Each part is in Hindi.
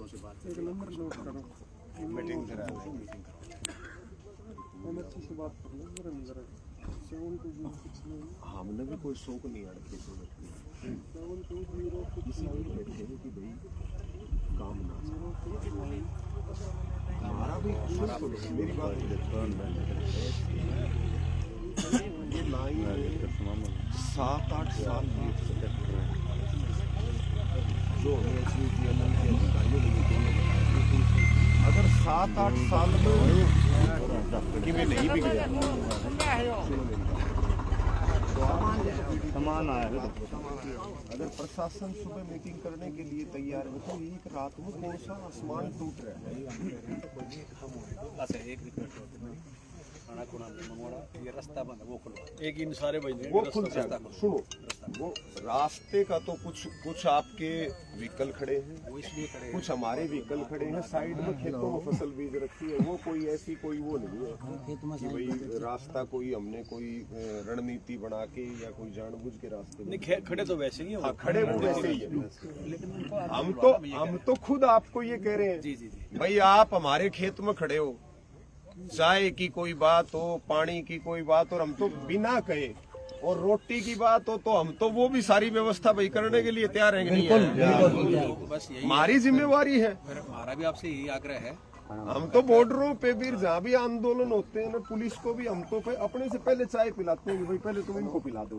अफसरों से बात एक नंबर नोट करो, मीटिंग करा एमएचसी से बात कर लो जरा अंदर 720 में हमने भी कोई शौक नहीं अड़के तो 720 किसी भी बैठे हैं कि भाई काम ना हमारा भी मेरी बात ये लाइन 7-8 साल जो हमें अधिकारियों ने अगर 7-8 साल में कि मैं नहीं बिगड़ा सामान आया है। अगर प्रशासन सुबह मीटिंग करने के लिए तैयार है तो एक रात में कौन सा आसमान टूट रहा है। अच्छा एक रिक्वेस्ट होती है खाना खुना मंगवाड़ा ये रास्ता बंद है वो खुलवा एक इन सारे भाई वो खुल जाएगा। सुनो वो रास्ते का तो कुछ आपके व्हीकल खड़े हैं, वो इसलिए खड़े कुछ हमारे व्हीकल खड़े हैं, साइड में खेतों में फसल बीज रखी है। वो कोई ऐसी कोई वो नहीं है कि भाई रास्ता कोई हमने कोई रणनीति बना के या कोई जानबूझ के रास्ते में नहीं खड़े तो वैसे ही हैं हाँ खड़े वो वैसे ही है। लेकिन उनको हम तो खुद आपको ये कह रहे हैं जी जी जी भाई आप हमारे खेत में खड़े हो, चाय की कोई बात हो, पानी की कोई बात हो, हम तो बिना कहे और रोटी की बात हो तो हम तो वो भी सारी व्यवस्था भाई करने के लिए तैयार हैं। नहीं है बस यही हमारी जिम्मेवारी है। फिर हमारा भी आपसे यही आग्रह है हम तो बॉर्डरों पे भी जहाँ भी आंदोलन होते हैं ना पुलिस को भी हम तो अपने से पहले चाय पिलाते हैं कि भाई पहले तुम इनको पिला दो।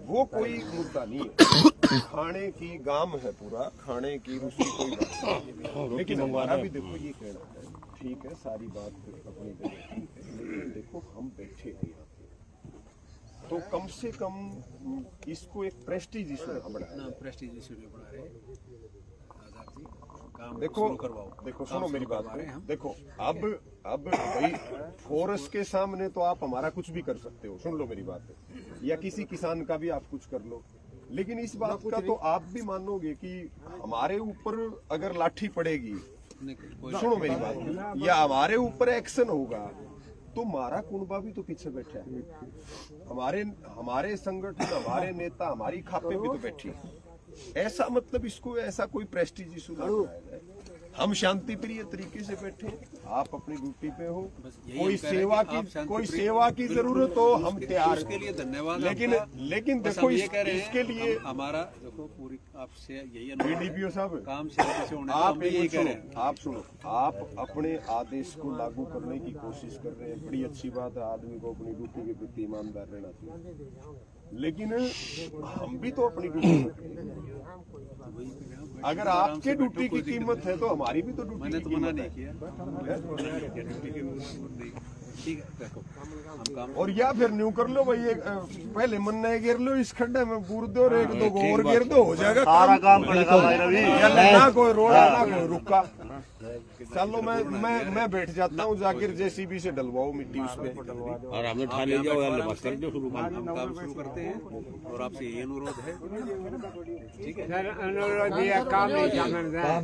वो कोई मुद्दा नहीं है। खाने की गाम है पूरा, खाने की उसकी कोई बात नहीं। लेकिन हमारा भी देखो ये कहना है ठीक है सारी बात अपनी जगह ठीक है, लेकिन देखो हम बैठे हैं यहाँ पे तो कम से कम इसको एक प्रेस्टीज इशू बढ़ाया। प्रेस्टीज इशू बना रहे आजाद जी काम देखो शुरू करवाओ। देखो सुनो मेरी बात को देखो अब भाई फोर्स के सामने तो आप हमारा कुछ भी कर सकते हो, सुन लो मेरी बात या किसी किसान का भी आप कुछ कर लो, लेकिन इस बात का तो आप भी मानोगे कि हमारे ऊपर अगर लाठी पड़ेगी सुनो मेरी बात या हमारे ऊपर एक्शन होगा तो हमारा कुनबा भी तो पीछे बैठा है, हमारे संगठन हमारे नेता हमारी खापे भी तो बैठी है। ऐसा मतलब इसको ऐसा कोई प्रेस्टीज इशू लग रहा है। हम शांति प्रिय तरीके से बैठे, आप अपनी ड्यूटी पे हो, कोई सेवा की जरूरत हो हम तैयार उसके लिए धन्यवाद। लेकिन देखो इसके लिए हमारा देखो पूरी आपसे यही डीडीपीओ साहब काम से आप सुनो आप अपने आदेश को लागू करने की कोशिश कर रहे हैं, बड़ी अच्छी बात है। आदमी को अपनी ड्यूटी के प्रति ईमानदार रहना चाहिए, लेकिन हम भी तो अपनी ड्यूटी अगर आपके ड्यूटी की कीमत है तो हमारी भी तो ड्यूटी मैंने तो मना नहीं किया ड्यूटी की ठीक है देखो हम काम और या फिर न्यू कर लो भाई पहले मन नहीं गिर लो इस खड्डे में बूर दो और एक दो और गिर दो हो जाएगा सारा काम पड़ेगा भाई रवि। ना कोई रोड़ा ना कोई रुका। चलो मैं बैठ जाता हूँ, जाकिर जेसीबी से डलवाओ मिट्टी उसमें और हमने उठा ले जाओ यार बस कर दो शुरू हम काम शुरू करते हैं और आपसे ये अनुरोध है ठीक है काम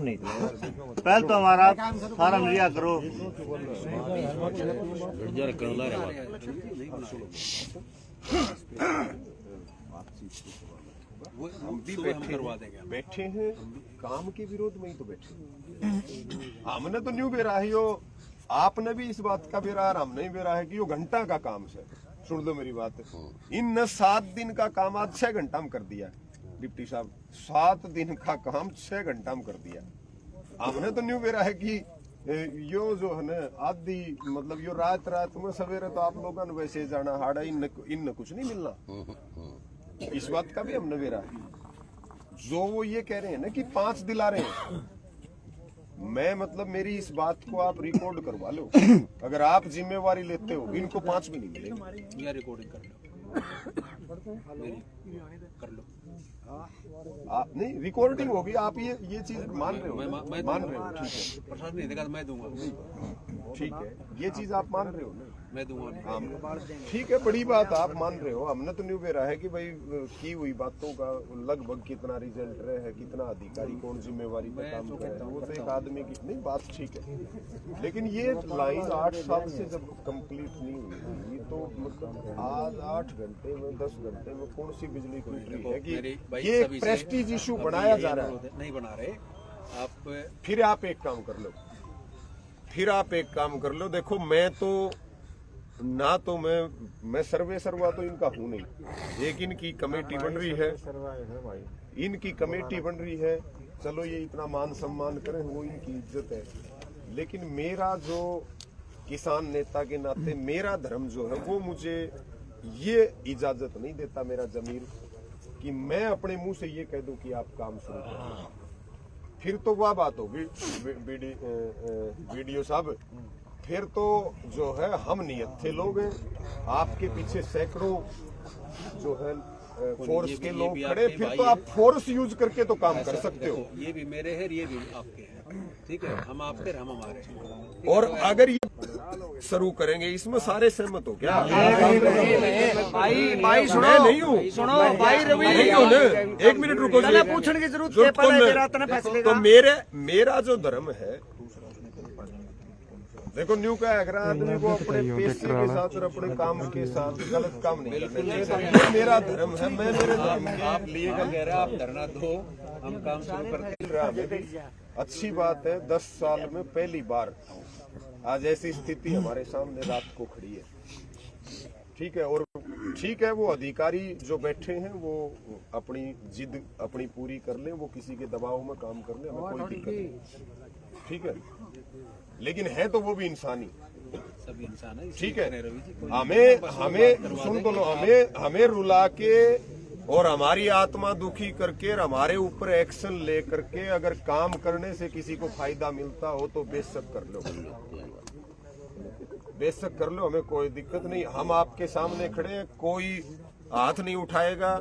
नहीं पहले तो हमारा फार्म लिया करो हम भी बैठे हैं काम के विरोध में ही तो बैठे। हमने तो न्यू बेरा है यो, आपने भी इस बात का बेरा और हमने भी बेरा है कि यो घंटा का काम है। सुन लो मेरी बात, इन 7 दिन का काम आज 6 घंटा में कर दिया डिप्टी साहब। 7 दिन का काम 6 घंटा में कर दिया। हमने तो न्यू बेरा है कि यो जो है ना आदि मतलब यो रात में सवेरे तो आप लोगों ने वैसे जाना हाड़ा इन कुछ नहीं मिलना। इस बात का भी हमने बेरा है। जो वो ये कह रहे हैं ना कि 5 दिला रहे हैं, मैं मतलब मेरी इस बात को आप रिकॉर्ड करवा लो। अगर आप जिम्मेवारी लेते हो इनको 5 भी नहीं मिलेगा। रिकॉर्डिंग कर लो कर लो आप नहीं रिकॉर्डिंग होगी, आप ये चीज मान रहे हो मान रहे हो ठीक है प्रसाद नहीं देगा मैं दूंगा ठीक है ये चीज आप मान रहे हो ना मैं दूंगा ठीक है बड़ी बात आप मान रहे हो। हमने तो न्यू बेरा है कि भाई की हुई बातों का लगभग कितना रिजल्ट रहे है, कितना अधिकारी कौन जिम्मेवारी पे काम कर रहे हैं, वो तो एक आदमी की नहीं बात ठीक है। लेकिन ये लाइन 8 साल से जब कंप्लीट नहीं हुई ये तो मतलब आज 8 घंटे में 10 घंटे में कौन सी बिजली खुल रही है कि ये प्रेस्टीज इशू बनाया जा रहा है। नहीं बना रहे आप फिर आप एक काम कर लो, देखो मैं तो ना तो मैं सर्वे सर्वा तो इनका हूं नहीं, एक इनकी कमेटी बन रही है, चलो ये इतना मान सम्मान करें वो इनकी इज्जत है, लेकिन मेरा जो किसान नेता के नाते मेरा धर्म जो है वो मुझे ये इजाजत नहीं देता, मेरा जमीर, कि मैं अपने मुंह से ये कह दूं कि आप काम शुरू करें। फिर तो वह बात होगी वीडियो साहब, फिर तो जो है हम नियत्थे लोग हैं, आपके पीछे सैकड़ों जो है फोर्स के लोग खड़े, फिर तो आप फोर्स यूज करके तो काम कर सकते हो। ये भी मेरे हैं, ये भी आपके हैं, ठीक है, हम आपके हम हमारे। और अगर ये शुरू करेंगे इसमें सारे सहमत हो क्या? भाई सुनो, मैं नहीं हूँ, सुनो भाई रवि, नहीं हूँ ना, एक मिनट रुको जी। पूछने की जरूरत तो मेरा जो धर्म है, देखो न्यू का अगर आदमी को अपने पैसे के साथ और अपने काम के साथ गलत काम नहीं करना चाहिए। मेरा धर्म है, मैं मेरे धर्म के आप लिए का कह रहे हैं, आप धरना दो, हम काम शुरू करते हैं। अच्छी बात है, 10 साल में पहली बार आज ऐसी स्थिति हमारे सामने रात को खड़ी है, ठीक है। और ठीक है, वो अधिकारी जो बैठे हैं वो अपनी जिद अपनी पूरी कर लें, वो किसी के दबाव में काम कर लें, हमें कोई दिक्कत नहीं, ठीक है, लेकिन है तो वो भी इंसानी, सभी इंसान है, ठीक है। हमें सुन तो लो, हमें रुला के और हमारी आत्मा दुखी करके और हमारे ऊपर एक्शन ले करके अगर काम करने से किसी को फायदा मिलता हो तो बेशक कर लो, बेशक कर लो, हमें कोई दिक्कत नहीं। हम आपके सामने खड़े हैं, कोई हाथ नहीं उठाएगा,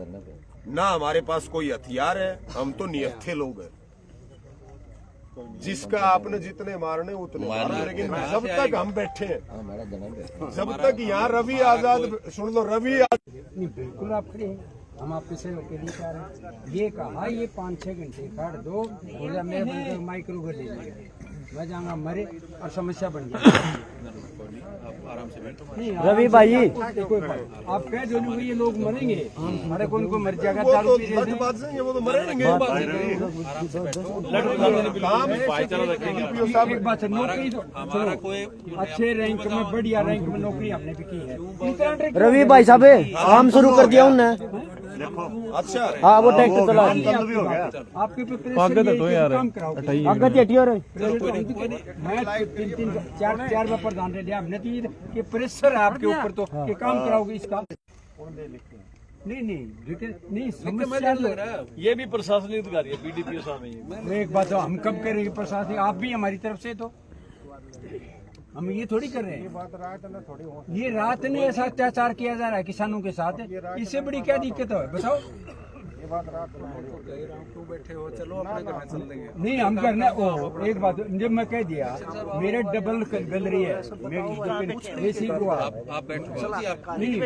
ना हमारे पास कोई हथियार है, हम तो नियत्थे लोग हैं, जिसका आपने जितने मारने उतने मारने, लेकिन जब तक हम बैठे हैं, जब तक यहाँ रवि आजाद, सुन लो रवि नहीं, बिल्कुल आप खड़े हैं, हम आपके सहयोग के लिए कह रहे हैं। ये कहा ये 5-6 घंटे काट दो और मैं बनकर माइक्रो कर ले मैं जाऊंगा मरे और समस्या बन जाएगी। आराम से बैठो। नहीं रवि भाई, आप कह दो कि ये लोग मरेंगे, हमारे कौन को मर जाएगा, वो दारू तो पी लट रहे बात से वो तो मरेंगे। आराम से बैठो। एक बात है, नौकरी तो हमारा कोई अच्छे रैंक में, बढ़िया रैंक में नौकरी हमने भी की है। रवि भाई साहब काम शुरू कर दिया उनने, अच्छा हाँ वो ट्रैक्टर चला आपके काम कराओ, मैं 3-4 बार प्रधान रह लिया हमने, तो ये प्रेशर है आपके ऊपर, तो ये काम कराओगे इसका। नहीं समस्या लग रहा है, ये भी प्रशासनिक अधिकारी है, बीडीपीओ साहब है। एक बात, हम कब करेंगे प्रशासन, आप भी हमारी तरफ से, तो हम ये थोड़ी कर रहे हैं। ये रात ने ऐसा अत्याचार किया जा रहा है किसानों के साथ, इससे बड़ी क्या दिक्कत है बताओ? बैठे हो, चलो अपने घर में चल देंगे। नहीं हम करना, एक बात जब मैं कह दिया मेरे डबल गैलरी है, आप बैठो, नहीं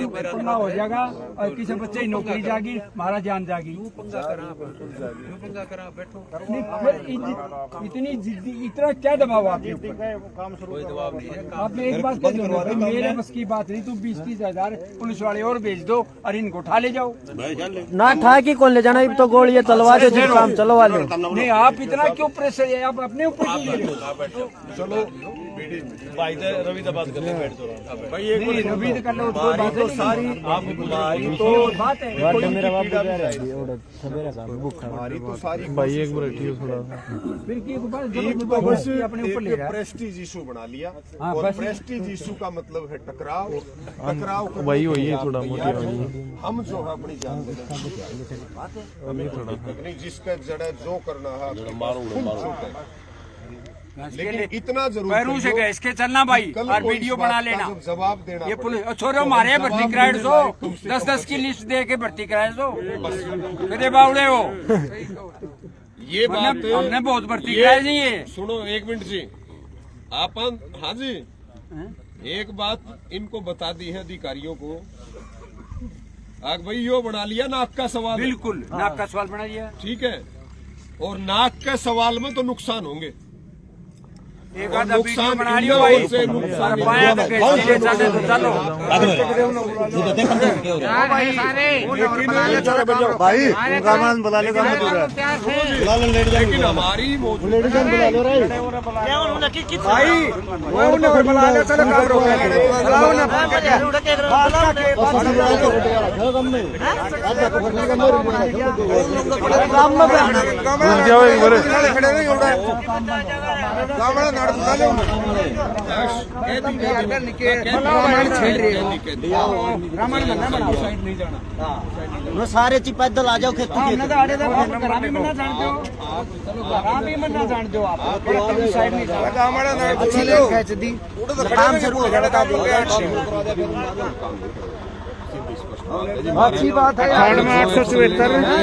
पन्ना हो जाएगा और किसी बच्चे की नौकरी जाएगी, हमारा जान जाएगी। पंगा करा बैठो, इतनी जिद्दी, इतना क्या दबाव आप? कोई दबाव नहीं है। आपने एक बात कह दो, मेरे बस की बात नहीं, तुम 20-30 हजार पुलिस वाले और भेज दो और इनको उठा ले जाओ ना, ठा की कौन ले जाना, तो गोली चलवा दो, जिस काम चलवा लो। नहीं आप इतना क्यों प्रेशर है, आप अपने ऊपर क्यों ले रहे हो? चलो भाई रवि से बात करने बैठ जाओ भाई, एक नहीं रवि तो कर लो, कोई बात तो नहीं, सारी हमारी तो बात है। मेरा बाप हमारी तो सारी भाई एक मिनट ठीक थोड़ा फिर की बात एक तो बस अपने ऊपर ले रहा है। प्रेस्टीज इशू बना लिया, हाँ, और बस। प्रेस्टीज इशू का मतलब है टकराव करने वही के लिए है, आप थोड़ा तैयार मोटी हैं। हम जो है अपनी जान देने को तैयार हैं। हमें कोई दिक्कत नहीं, जिसका जड़ जो करना है खुद छूटे। लेकिन इतना जरूर पैरों से गए इसके चलना भाई, कल और को इस वीडियो बात बना का लेना। जब जवाब देना ये पड़े। पुलिस छोरो मारे भर्ती कराए सो, 10-10 की लिस्ट दे के भर्ती कराए सो, कदे बावड़े हो। ये बात हमने बहुत भर्ती कराई नहीं है। सुनो एक मिनट जी, आपन हाँ जी, एक बात इनको बता दी है अधिकारियों को, आग भाई यो बना लिया नाक का सवाल है। बिल्कुल नाक का सवाल बना दिया। ठीक है, और नाक के सवाल में तो नुकसान होंगे, एक आधा वीडियो बना लियो भाई और पाया तो के चले तो चलो भाई कामरान बुला ले काम हो रहा है लेकिन हमारी भाई वो उन्हें बुला ले चलो काम रोक बुलाओ ना सारे ची पैदल आ जाओ खेती काम शुरू हो जाएगा अच्छी बात है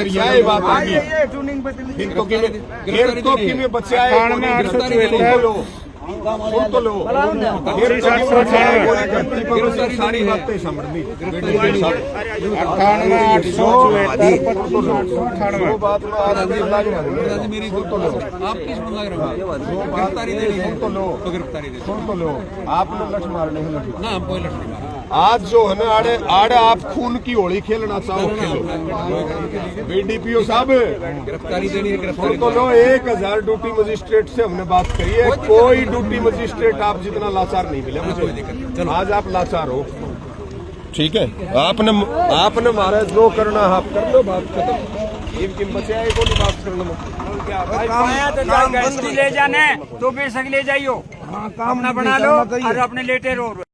यही बात है में बच्चे आए सुन तो लो सारी बातें समझनी आपने लठ मारने हैं ना, हम कोई लठ नहीं। आज जो है ना आड़े आड़े आप खून की होली खेलना चाहो खेलो। बीडीपीओ साहब गिरफ्तारी देनी है, गिरफ्तारी तो लो। 1000 ड्यूटी मजिस्ट्रेट से हमने बात करी है, कोई ड्यूटी मजिस्ट्रेट आप जितना लाचार नहीं मिला मुझे। आज आप लाचार हो, ठीक है। आपने मारा जो करना आप कर लो, बात खत्म। किम बचे आए को नहीं बात करना ले जाने तो बेशक ले जाइयो, काम ना बना लो और अपने लेटे रहो।